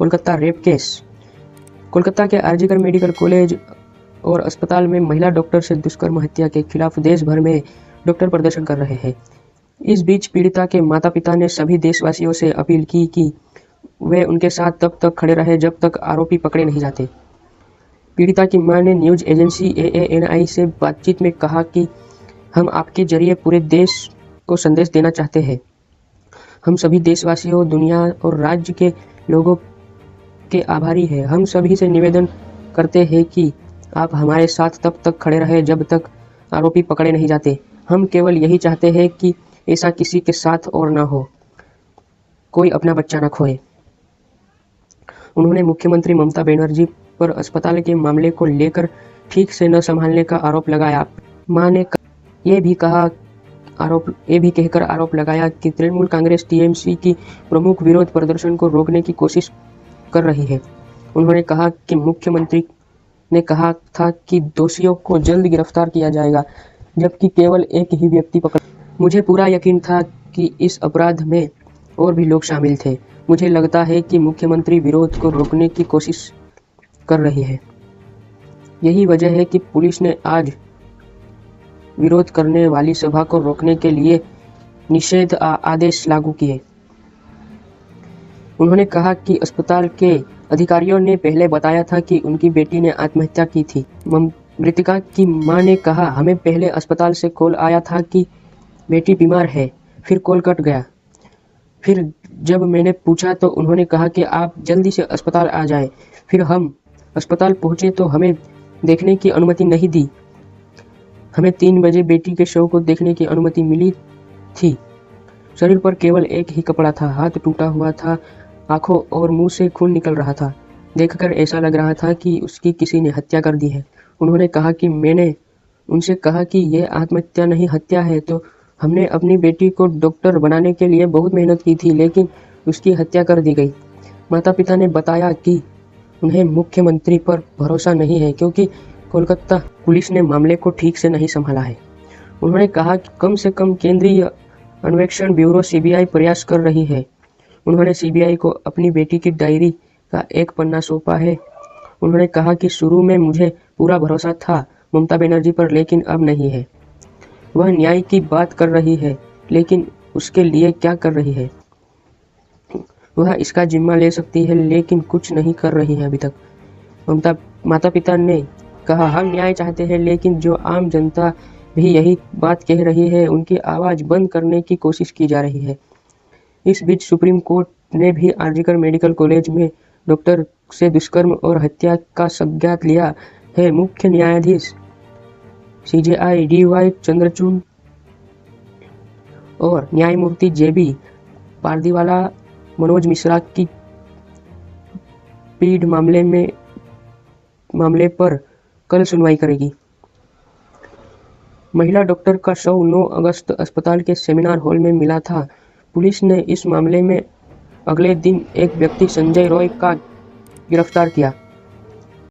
Kolkata rape case. Kolkata के RG Kar medical college और अस्पताल में महिला डॉक्टर से दुष्कर्म हत्या के खिलाफ देश भर में डॉक्टर प्रदर्शन कर रहे हैं। इस बीच पीड़िता के माता पिता ने सभी देशवासियों से अपील की कि वे उनके साथ तब तक खड़े रहे जब तक आरोपी पकड़े नहीं जाते। पीड़िता की मां ने न्यूज एजेंसी AANI से बातचीत में कहा कि हम आपके जरिए पूरे देश को संदेश देना चाहते हैं। हम सभी देशवासियों, दुनिया और राज्य के लोगों के आभारी हैं। हम सभी से निवेदन करते हैं कि आप हमारे साथ तब तक खड़े रहे जब तक आरोपी पकड़े नहीं जाते। हम केवल यही चाहते हैं कि ऐसा किसी के साथ और ना हो, कोई अपना बच्चा न खोए। उन्होंने मुख्यमंत्री ममता बनर्जी पर अस्पताल के मामले को लेकर ठीक से न संभालने का आरोप लगाया। मां ने ये भी कहकर आरोप लगाया कि तृणमूल कांग्रेस TMC की प्रमुख विरोध प्रदर्शन को रोकने की कोशिश कर रही है। उन्होंने कहा कि मुख्यमंत्री ने कहा था कि दोषियों को जल्द गिरफ्तार किया जाएगा, जबकि केवल एक ही व्यक्ति पकड़ा। मुझे पूरा यकीन था कि इस अपराध में और भी लोग शामिल थे। मुझे लगता है कि मुख्यमंत्री विरोध को रोकने की कोशिश कर रही है। यही वजह है कि पुलिस ने आज विरोध करने वाली सभा को रोकने के लिए निषेध आदेश लागू किए। उन्होंने कहा कि अस्पताल के अधिकारियों ने पहले बताया था कि उनकी बेटी ने आत्महत्या की थी। मृतका की मां ने कहा, हमें पहले अस्पताल से कॉल आया था कि बेटी बीमार है, फिर कॉल कट गया। फिर जब मैंने पूछा तो उन्होंने कहा कि आप जल्दी से अस्पताल आ जाएं। फिर हम अस्पताल पहुंचे तो हमें देखने की अनुमति नहीं दी। हमें 3 बजे बेटी के शव को देखने की अनुमति मिली थी। शरीर पर केवल एक ही कपड़ा था, हाथ टूटा हुआ था, आंखों और मुंह से खून निकल रहा था। देखकर ऐसा लग रहा था कि उसकी किसी ने हत्या कर दी है। उन्होंने कहा कि मैंने उनसे कहा कि यह आत्महत्या नहीं हत्या है, तो हमने अपनी बेटी को डॉक्टर बनाने के लिए बहुत मेहनत की थी, लेकिन उसकी हत्या कर दी गई। माता पिता ने बताया कि उन्हें मुख्यमंत्री पर भरोसा नहीं है क्योंकि कोलकाता पुलिस ने मामले को ठीक से नहीं संभाला है। उन्होंने कहा कि कम से कम केंद्रीय अन्वेषण ब्यूरो CBI प्रयास कर रही है। उन्होंने CBI को अपनी बेटी की डायरी का एक पन्ना सौंपा है। उन्होंने कहा कि शुरू में मुझे पूरा भरोसा था ममता बनर्जी पर, लेकिन अब नहीं है। वह न्याय की बात कर रही है, लेकिन उसके लिए क्या कर रही है? वह इसका जिम्मा ले सकती है, लेकिन कुछ नहीं कर रही है अभी तक। माता पिता ने कहा, हम न्याय चाहते हैं, लेकिन जो आम जनता भी यही बात कह रही है, उनकी आवाज बंद करने की कोशिश की जा रही है। इस बीच सुप्रीम कोर्ट ने भी आरजीकर मेडिकल कॉलेज में डॉक्टर से दुष्कर्म और हत्या का संज्ञान लिया है। मुख्य न्यायाधीश CJI DY चंद्रचूड़ और न्यायमूर्ति JB पारदीवाला मनोज मिश्रा की पीठ मामले पर कल सुनवाई करेगी। महिला डॉक्टर का शव 9 अगस्त अस्पताल के सेमिनार हॉल में मिला था। पुलिस ने इस मामले में अगले दिन एक व्यक्ति संजय रॉय का गिरफ्तार किया।